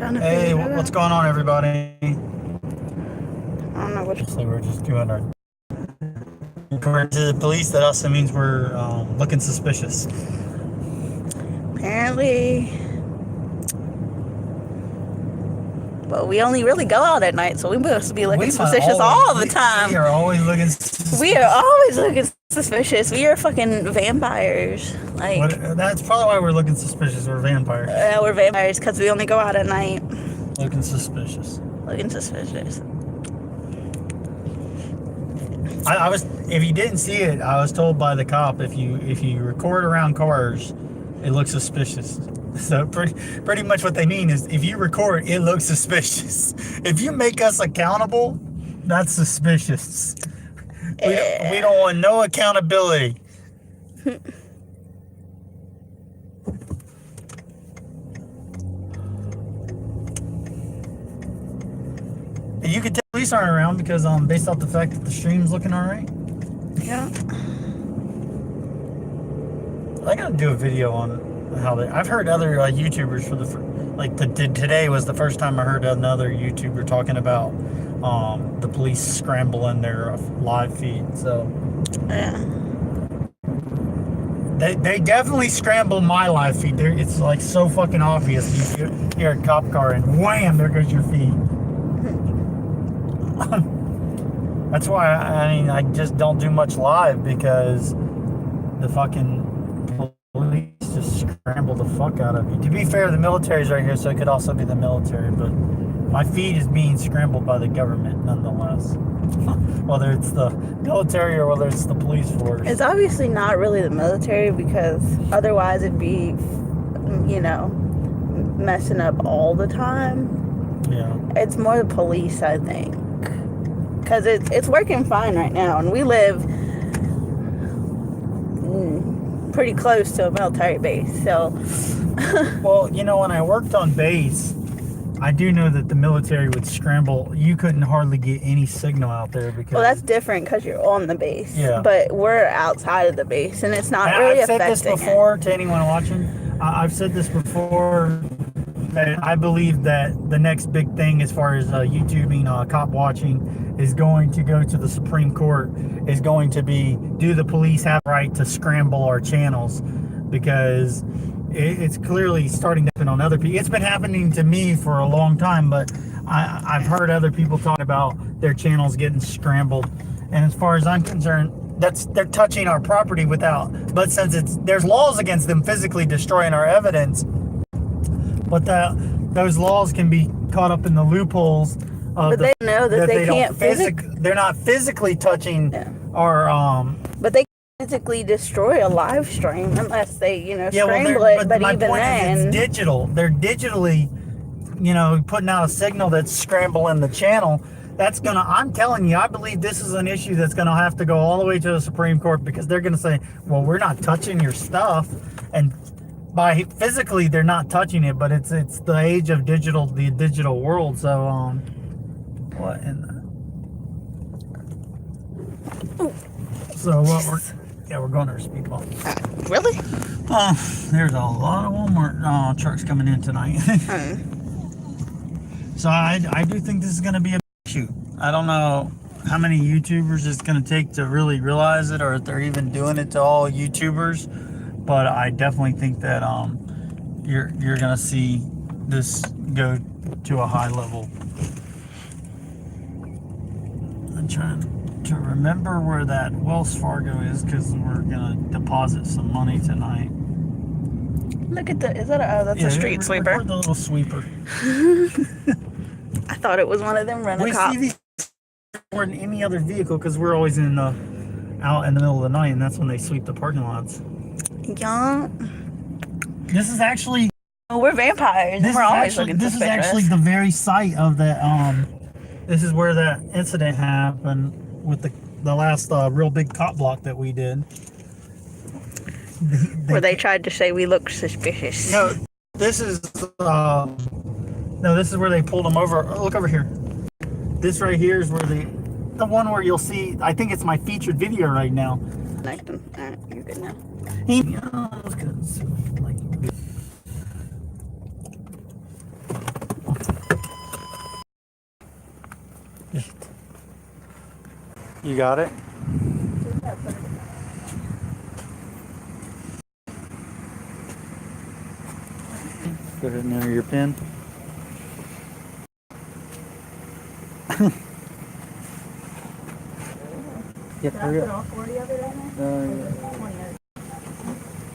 trying to Hey, figure it what's out. going on, everybody? I don't know which. So we're just doing our. According to the police, that also means we're looking suspicious. Apparently. Well, we only really go out at night, so we must be looking suspicious all the time. We are always looking suspicious. We are always looking suspicious. We are fucking vampires. That's probably why we're looking suspicious. We're vampires. We're vampires because we only go out at night. Looking suspicious. Looking suspicious. I was. If you didn't see it, I was told by the cop if you record around cars, it looks suspicious. So pretty much what they mean is if you record, it looks suspicious. If you make us accountable, that's suspicious. We don't want no accountability. You could tell police aren't around because based off the fact that the stream's looking all right. Yeah. I gotta do a video on how I've heard other YouTubers today was the first time I heard another YouTuber talking about the police scrambling their live feed. So Yeah. they definitely scramble my live feed. It's like so fucking obvious. You hear a cop car and wham, there goes your feed. That's why I just don't do much live because the fucking police just scramble the fuck out of you. To be fair, the military's right here, so it could also be the military, but my feed is being scrambled by the government nonetheless. Whether it's the military or whether it's the police force. It's obviously not really the military because otherwise it'd be, messing up all the time. Yeah. It's more the police, I think. Because it's working fine right now, and we live pretty close to a military base, so... Well, when I worked on base, I do know that the military would scramble. You couldn't hardly get any signal out there because... Well, that's different because you're on the base. Yeah. But we're outside of the base, and it's not really affecting I've said this before to anyone watching. I've said this before that I believe that the next big thing as far as YouTubing, cop watching, is going to go to the Supreme Court, is going to be, do the police have the right to scramble our channels? Because it's clearly starting to happen on other people. It's been happening to me for a long time, but I've heard other people talk about their channels getting scrambled. And as far as I'm concerned, they're touching our property but since there's laws against them physically destroying our evidence, but those laws can be caught up in the loopholes. But they know that they can't they're not physically touching our But they physically destroy a live stream unless they, scramble it. But my even point then, is it's digital. They're digitally, putting out a signal that's scrambling the channel. I'm telling you, I believe this is an issue that's gonna have to go all the way to the Supreme Court because they're gonna say, well, we're not touching your stuff, and by physically they're not touching it, but it's the age of the digital world. So what in the... So what we're going to our speed bump. Really? There's a lot of Walmart trucks coming in tonight. So I do think this is going to be a issue. I don't know how many YouTubers it's going to take to really realize it, or if they're even doing it to all YouTubers. But I definitely think that you're going to see this go to a high level. I'm trying to remember where that Wells Fargo is because we're gonna deposit some money tonight. Look at that's a street sweeper. Record the little sweeper. I thought it was one of them rental cops. We see these more than any other vehicle because we're always out in the middle of the night, and that's when they sweep the parking lots. Yeah. This is actually... we're vampires. We're always looking suspicious. This is actually the very site of that... this is where that incident happened with the last real big cop block that we did. Where they tried to say we looked suspicious. No, this is where they pulled them over. Look over here. This right here is where the one where you'll see. I think it's my featured video right now. Alright, you're good now. You got it? Go ahead and enter your PIN. Yep, hurry up. All 40 of it in there? 20.